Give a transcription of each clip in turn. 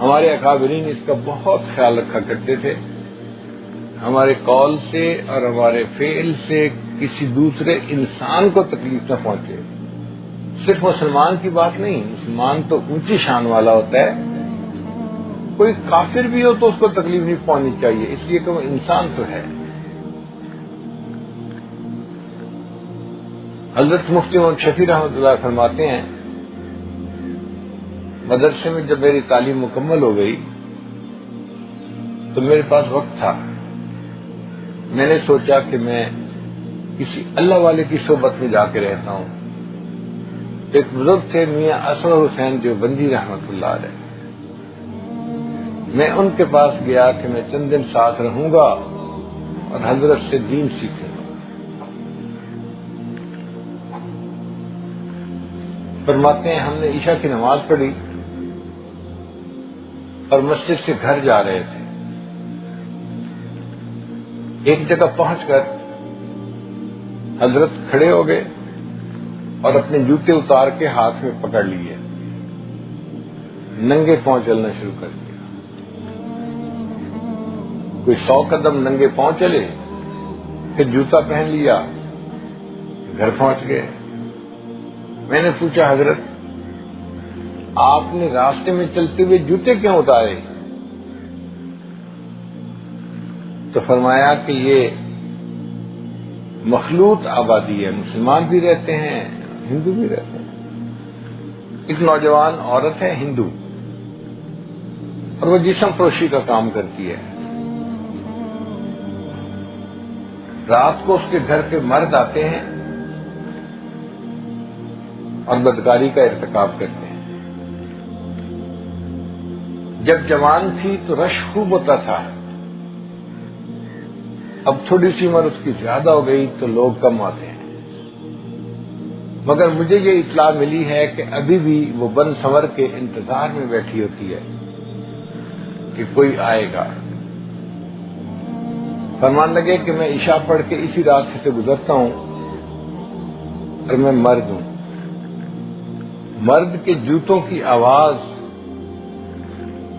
ہمارے اکابرین اس کا بہت خیال رکھا کرتے تھے. ہمارے قول سے اور ہمارے فعل سے کسی دوسرے انسان کو تکلیف نہ پہنچے. صرف مسلمان کی بات نہیں، مسلمان تو اونچی شان والا ہوتا ہے، کوئی کافر بھی ہو تو اس کو تکلیف نہیں پہنچنی چاہیے، اس لیے کہ وہ انسان تو ہے. حضرت مفتی محمد شفیع رحمۃ اللہ فرماتے ہیں، مدرسے میں جب میری تعلیم مکمل ہو گئی تو میرے پاس وقت تھا. میں نے سوچا کہ میں کسی اللہ والے کی صحبت میں جا کے رہتا ہوں. ایک بزرگ تھے میاں اسرار حسین دیوبندی رحمۃ اللہ علیہ. میں ان کے پاس گیا کہ میں چند دن ساتھ رہوں گا اور حضرت سے دین سیکھوں گا. فرماتے ہیں ہم نے عشاء کی نماز پڑھی اور مسجد سے گھر جا رہے تھے. ایک جگہ پہنچ کر حضرت کھڑے ہو گئے اور اپنے جوتے اتار کے ہاتھ میں پکڑ لیے، ننگے پاؤں چلنا شروع کر دیا. کوئی 100 قدم ننگے پاؤں چلے، پھر جوتا پہن لیا، گھر پہنچ گئے. میں نے پوچھا حضرت آپ نے راستے میں چلتے ہوئے جوتے کیوں اتارے؟ تو فرمایا کہ یہ مخلوط آبادی ہے، مسلمان بھی رہتے ہیں ہندو بھی رہتے ہیں. ایک نوجوان عورت ہے ہندو اور وہ جسم فروشی کا کام کرتی ہے. رات کو اس کے گھر کے مرد آتے ہیں اور بدکاری کا ارتکاب کرتے ہیں. جب جوان تھی تو رش خوب ہوتا تھا، اب تھوڑی سی عمر اس کی زیادہ ہو گئی تو لوگ کم آتے ہیں. مگر مجھے یہ اطلاع ملی ہے کہ ابھی بھی وہ بن سنور کے انتظار میں بیٹھی ہوتی ہے کہ کوئی آئے گا. فرمان لگے کہ میں عشاء پڑھ کے اسی راستے سے گزرتا ہوں اور میں مرد ہوں. مرد کے جوتوں کی آواز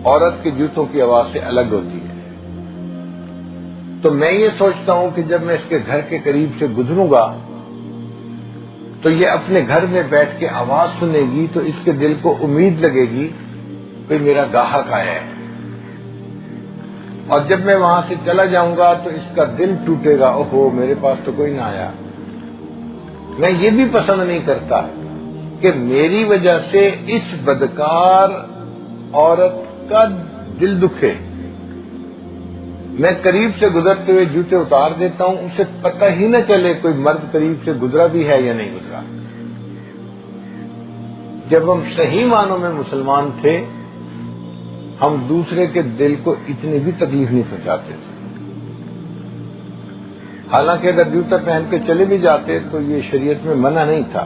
عورت کے جوتوں کی آواز سے الگ ہوتی ہے. تو میں یہ سوچتا ہوں کہ جب میں اس کے گھر کے قریب سے گزروں گا تو یہ اپنے گھر میں بیٹھ کے آواز سنے گی تو اس کے دل کو امید لگے گی کہ میرا گاہک آیا ہے، اور جب میں وہاں سے چلا جاؤں گا تو اس کا دل ٹوٹے گا، اوہو میرے پاس تو کوئی نہ آیا. میں یہ بھی پسند نہیں کرتا کہ میری وجہ سے اس بدکار عورت کا دل دکھے. میں قریب سے گزرتے ہوئے جوتے اتار دیتا ہوں، اسے پتہ ہی نہ چلے کوئی مرد قریب سے گزرا بھی ہے یا نہیں گزرا. جب ہم صحیح معنوں میں مسلمان تھے ہم دوسرے کے دل کو اتنی بھی تکلیف نہیں پہنچاتے تھے. حالانکہ اگر جوتا پہن کے چلے بھی جاتے تو یہ شریعت میں منع نہیں تھا،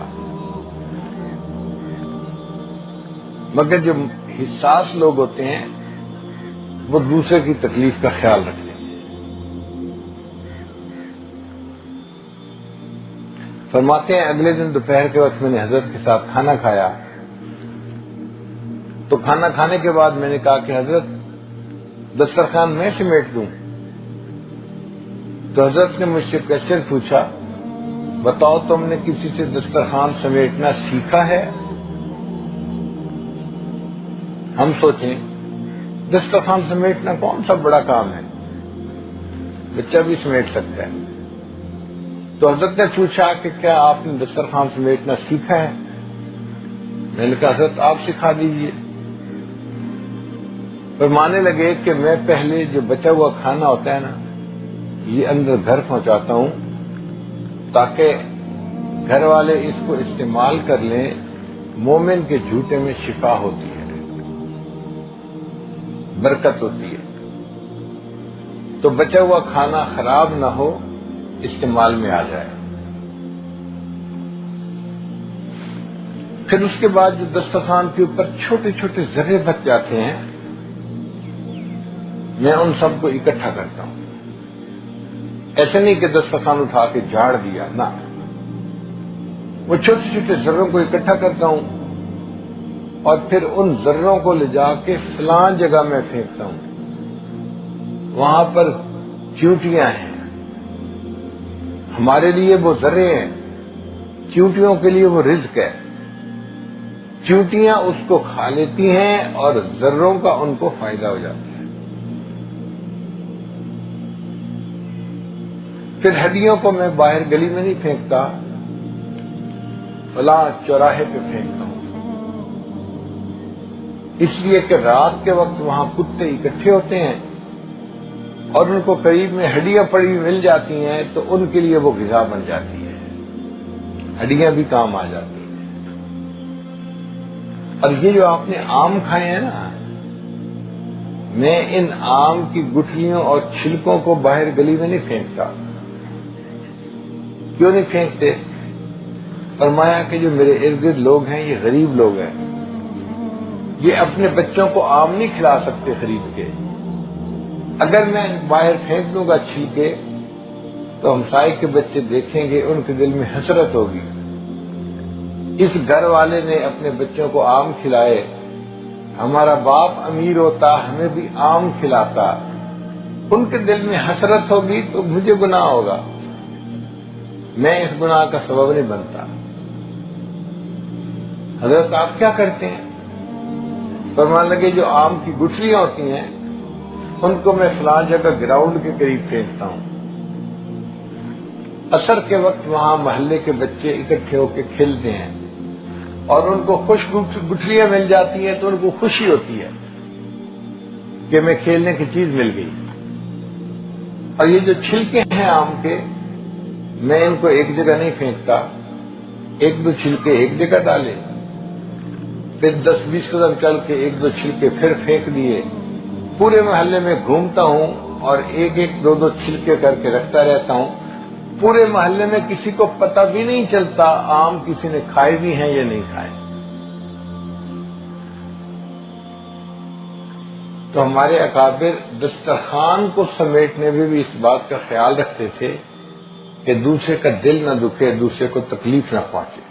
مگر جو حساس لوگ ہوتے ہیں وہ دوسرے کی تکلیف کا خیال رکھتے ہیں. فرماتے ہیں اگلے دن دوپہر کے وقت میں نے حضرت کے ساتھ کھانا کھایا تو کھانا کھانے کے بعد میں نے کہا کہ حضرت دسترخوان میں سمیٹ دوں. تو حضرت نے مجھ سے کوشچن پوچھا، بتاؤ تم نے کسی سے دسترخوان سمیٹنا سیکھا ہے؟ ہم سوچیں دسترخوان سمیٹنا کون سا بڑا کام ہے، بچہ بھی سمیٹ سکتا ہے. تو حضرت نے پوچھا کہ کیا آپ نے دسترخوان سمیٹنا سیکھا ہے؟ میں نے کہا حضرت آپ سکھا دیجئے. فرمانے لگے کہ میں پہلے جو بچا ہوا کھانا ہوتا ہے نا یہ اندر گھر پہنچاتا ہوں تاکہ گھر والے اس کو استعمال کر لیں. مومن کے جھوٹے میں شفا ہوتی ہے، برکت ہوتی ہے. تو بچا ہوا کھانا خراب نہ ہو، استعمال میں آ جائے. پھر اس کے بعد جو دسترخوان کے اوپر چھوٹے چھوٹے ذرے بچ جاتے ہیں میں ان سب کو اکٹھا کرتا ہوں. ایسے نہیں کہ دسترخوان اٹھا کے جھاڑ دیا، نہ، وہ چھوٹے چھوٹے ذروں کو اکٹھا کرتا ہوں اور پھر ان ذروں کو لے جا کے فلاں جگہ میں پھینکتا ہوں، وہاں پر چیونٹیاں ہیں، ہمارے لیے وہ ذرے ہیں، چیونٹیوں کے لیے وہ رزق ہے، چیونٹیاں اس کو کھا لیتی ہیں اور ذروں کا ان کو فائدہ ہو جاتا ہے۔ پھر ہڈیوں کو میں باہر گلی میں نہیں پھینکتا، فلاں چوراہے پہ پھینکتا ہوں، اس لیے کہ رات کے وقت وہاں کتے اکٹھے ہوتے ہیں اور ان کو قریب میں ہڈیاں پڑی ہوئی مل جاتی ہیں تو ان کے لیے وہ غذا بن جاتی ہے، ہڈیاں بھی کام آ جاتی ہیں۔ اور یہ جو آپ نے آم کھائے ہیں نا، میں ان آم کی گٹھلیوں اور چھلکوں کو باہر گلی میں نہیں پھینکتا۔ کیوں نہیں پھینکتے؟ فرمایا کہ جو میرے ارد گرد لوگ ہیں یہ غریب لوگ ہیں، یہ اپنے بچوں کو آم نہیں کھلا سکتے خرید کے، اگر میں باہر پھینک دوں گا چھلکے تو ہمسائے کے بچے دیکھیں گے، ان کے دل میں حسرت ہوگی، اس گھر والے نے اپنے بچوں کو آم کھلائے، ہمارا باپ امیر ہوتا ہمیں بھی آم کھلاتا، ان کے دل میں حسرت ہوگی تو مجھے گناہ ہوگا، میں اس گناہ کا سبب نہیں بنتا۔ حضرت آپ کیا کرتے ہیں؟ فرمانے لگے جو آم کی گٹھلیاں ہوتی ہیں ان کو میں فلاں جگہ گراؤنڈ کے قریب پھینکتا ہوں، عصر کے وقت وہاں محلے کے بچے اکٹھے ہو کے کھیلتے ہیں اور ان کو خوش گٹھلیاں مل جاتی ہیں تو ان کو خوشی ہوتی ہے کہ میں کھیلنے کی چیز مل گئی۔ اور یہ جو چھلکے ہیں آم کے، میں ان کو ایک جگہ نہیں پھینکتا، ایک دو چھلکے ایک جگہ ڈالے، پھر 10-20 قدم چل کے ایک دو چھلکے پھر پھینک دیے، پورے محلے میں گھومتا ہوں اور ایک ایک دو دو چھلکے کر کے رکھتا رہتا ہوں، پورے محلے میں کسی کو پتہ بھی نہیں چلتا آم کسی نے کھائے بھی ہیں یا نہیں کھائے۔ تو ہمارے اکابر دسترخوان کو سمیٹنے میں بھی اس بات کا خیال رکھتے تھے کہ دوسرے کا دل نہ دکھے، دوسرے کو تکلیف نہ پہنچے۔